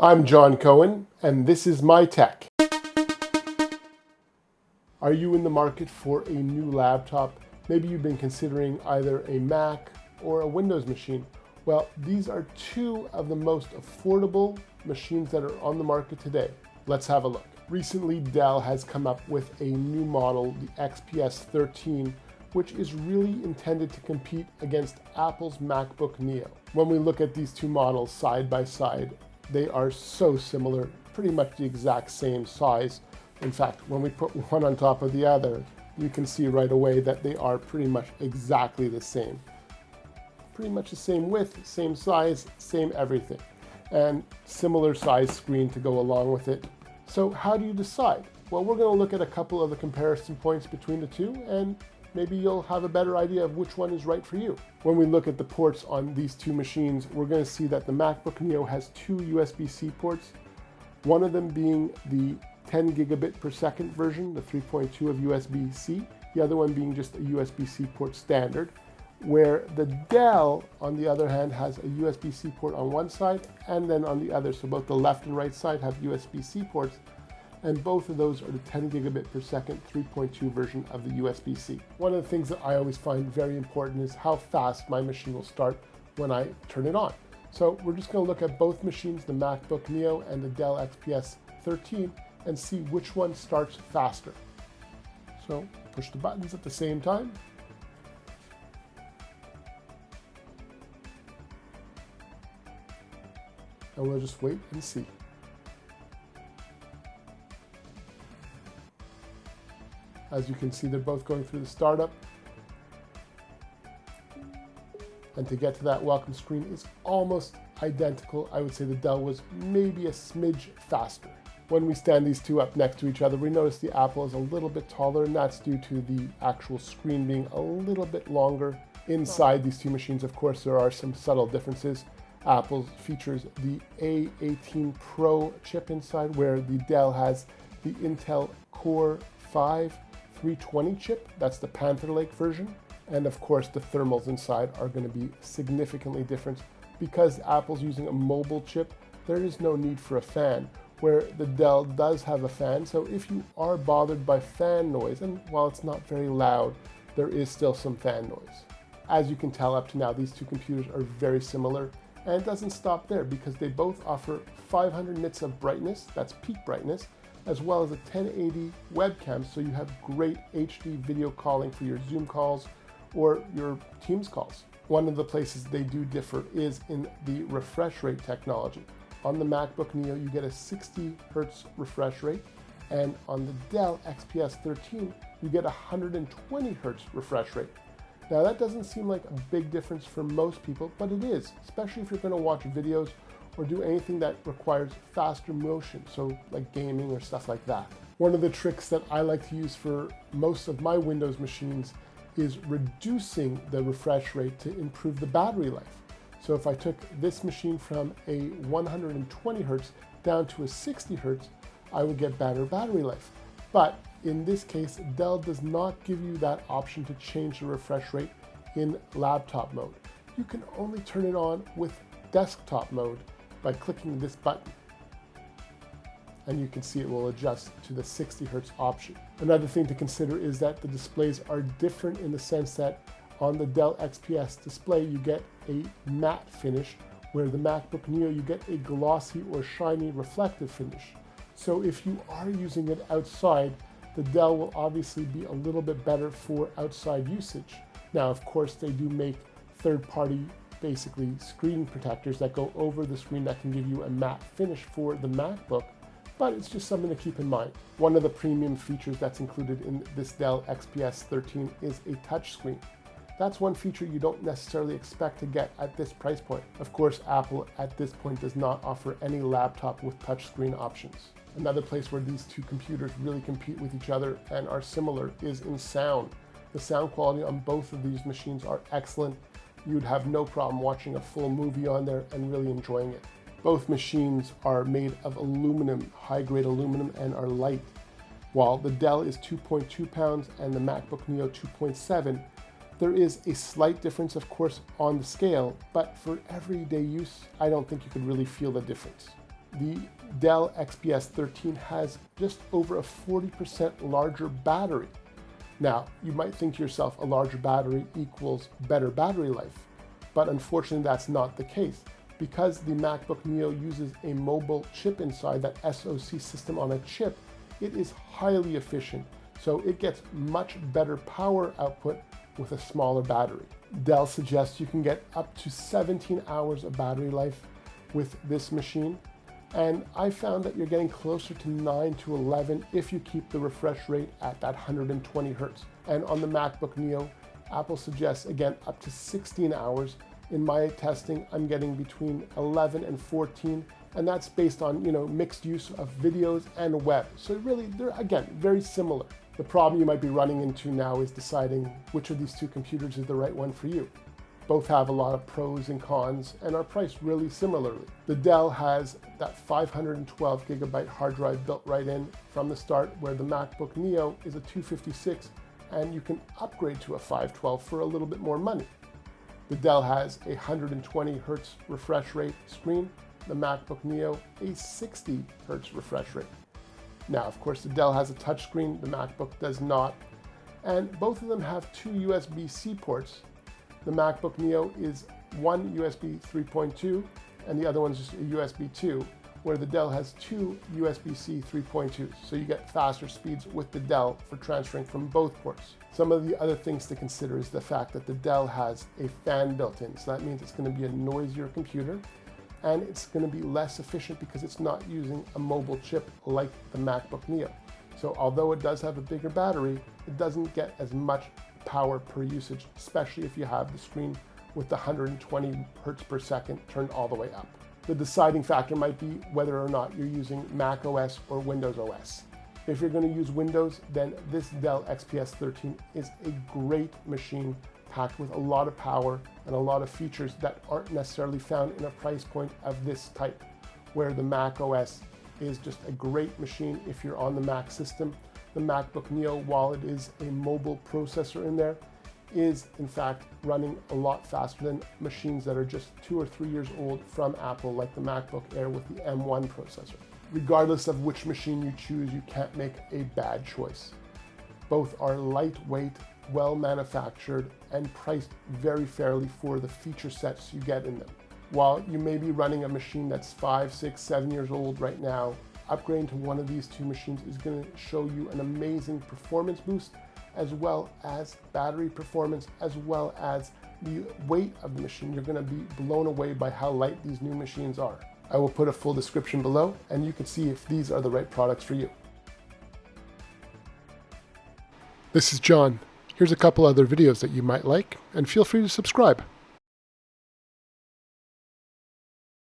I'm John Cohen, and this is My Tech. Are you in the market for a new laptop? Maybe you've been considering either a Mac or a Windows machine. Well, these are two of the most affordable machines that are on the market today. Let's have a look. Recently, Dell has come up with a new model, the XPS 13, which is really intended to compete against Apple's MacBook Neo. When we look at these two models side by side, they are so similar, pretty much the exact same size. In fact, when we put one on top of the other, you can see right away that they are pretty much exactly the same. Pretty much the same width, same size, same everything, and similar size screen to go along with it. So how do you decide? Well, we're going to look at a couple of the comparison points between the two, and maybe you'll have a better idea of which one is right for you. When we look at the ports on these two machines, we're going to see that the MacBook Neo has two USB-C ports, one of them being the 10 gigabit per second version, the 3.2 of USB-C, the other one being just a USB-C port standard, where the Dell, on the other hand, has a USB-C port on one side and then on the other. So both the left and right side have USB-C ports, and both of those are the 10 gigabit per second 3.2 version of the USB-C. One of the things that I always find very important is how fast my machine will start when I turn it on. So we're just going to look at both machines, the MacBook Neo and the Dell XPS 13, and see which one starts faster. So push the buttons at the same time. And we'll just wait and see. As you can see, they're both going through the startup. And to get to that welcome screen is almost identical. I would say the Dell was maybe a smidge faster. When we stand these two up next to each other, we notice the Apple is a little bit taller, and that's due to the actual screen being a little bit longer. Inside these two machines, of course, there are some subtle differences. Apple features the A18 Pro chip inside, where the Dell has the Intel Core 5 320 chip. That's the Panther Lake version. And of course, the thermals inside are going to be significantly different. Because Apple's using a mobile chip, there is no need for a fan, where the Dell does have a fan. So if you are bothered by fan noise, and while it's not very loud, there is still some fan noise. As you can tell up to now, these two computers are very similar, and it doesn't stop there because they both offer 500 nits of brightness, that's peak brightness, as well as a 1080 webcam, so you have great HD video calling for your Zoom calls or your Teams calls. One of the places they do differ is in the refresh rate technology. On the MacBook Neo, you get a 60 Hz refresh rate, and on the Dell XPS 13, you get a 120 Hz refresh rate. Now that doesn't seem like a big difference for most people, but it is, especially if you're going to watch videos or do anything that requires faster motion, so like gaming or stuff like that. One of the tricks that I like to use for most of my Windows machines is reducing the refresh rate to improve the battery life. So if I took this machine from a 120 Hertz down to a 60 Hertz, I would get better battery life. But in this case, Dell does not give you that option to change the refresh rate in laptop mode. You can only turn it on with desktop mode by clicking this button. And you can see it will adjust to the 60 Hertz option. Another thing to consider is that the displays are different in the sense that on the Dell XPS display, you get a matte finish, where the MacBook Neo, you get a glossy or shiny reflective finish. So if you are using it outside, the Dell will obviously be a little bit better for outside usage. Now, of course, they do make third-party, basically screen protectors that go over the screen that can give you a matte finish for the MacBook, but it's just something to keep in mind. One of the premium features that's included in this Dell XPS 13 is a touchscreen. That's one feature you don't necessarily expect to get at this price point. Of course, Apple at this point does not offer any laptop with touchscreen options. Another place where these two computers really compete with each other and are similar is in sound. The sound quality on both of these machines are excellent. You'd have no problem watching a full movie on there and really enjoying it. Both machines are made of aluminum, high-grade aluminum, and are light. While the Dell is 2.2 pounds and the MacBook Neo 2.7, there is a slight difference, of course, on the scale, but for everyday use, I don't think you could really feel the difference. The Dell XPS 13 has just over a 40% larger battery. Now, you might think to yourself a larger battery equals better battery life, but unfortunately that's not the case. Because the MacBook Neo uses a mobile chip inside, that SoC system on a chip, it is highly efficient, so it gets much better power output with a smaller battery. Dell suggests you can get up to 17 hours of battery life with this machine, and I found that you're getting closer to 9 to 11 if you keep the refresh rate at that 120 Hertz. And on the MacBook Neo, Apple suggests, again, up to 16 hours. In my testing, I'm getting between 11 and 14, and that's based on, mixed use of videos and web. So really, they're, again, very similar. The problem you might be running into now is deciding which of these two computers is the right one for you. Both have a lot of pros and cons and are priced really similarly. The Dell has that 512 gigabyte hard drive built right in from the start, where the MacBook Neo is a 256, and you can upgrade to a 512 for a little bit more money. The Dell has a 120 Hertz refresh rate screen, the MacBook Neo a 60 Hertz refresh rate. Now, of course, the Dell has a touchscreen, the MacBook does not, and both of them have two USB-C ports. The MacBook Neo is one USB 3.2, and the other one's just a USB 2, where the Dell has two USB-C 3.2s, so you get faster speeds with the Dell for transferring from both ports. Some of the other things to consider is the fact that the Dell has a fan built in, so that means it's going to be a noisier computer, and it's going to be less efficient because it's not using a mobile chip like the MacBook Neo. So although it does have a bigger battery, it doesn't get as much power per usage, especially if you have the screen with the 120 Hertz per second turned all the way up. The deciding factor might be whether or not you're using Mac OS or Windows OS. If you're going to use Windows, then this Dell XPS 13 is a great machine packed with a lot of power and a lot of features that aren't necessarily found in a price point of this type, where the Mac OS is just a great machine if you're on the Mac system. The MacBook Neo, while it is a mobile processor in there, is in fact running a lot faster than machines that are just 2 or 3 years old from Apple, like the MacBook Air with the M1 processor. Regardless of which machine you choose, you can't make a bad choice. Both are lightweight, well manufactured, and priced very fairly for the feature sets you get in them. While you may be running a machine that's 5, 6, 7 years old right now, upgrading to one of these two machines is going to show you an amazing performance boost, as well as battery performance, as well as the weight of the machine. You're going to be blown away by how light these new machines are. I will put a full description below, and you can see if these are the right products for you. This is John. Here's a couple other videos that you might like, and feel free to subscribe.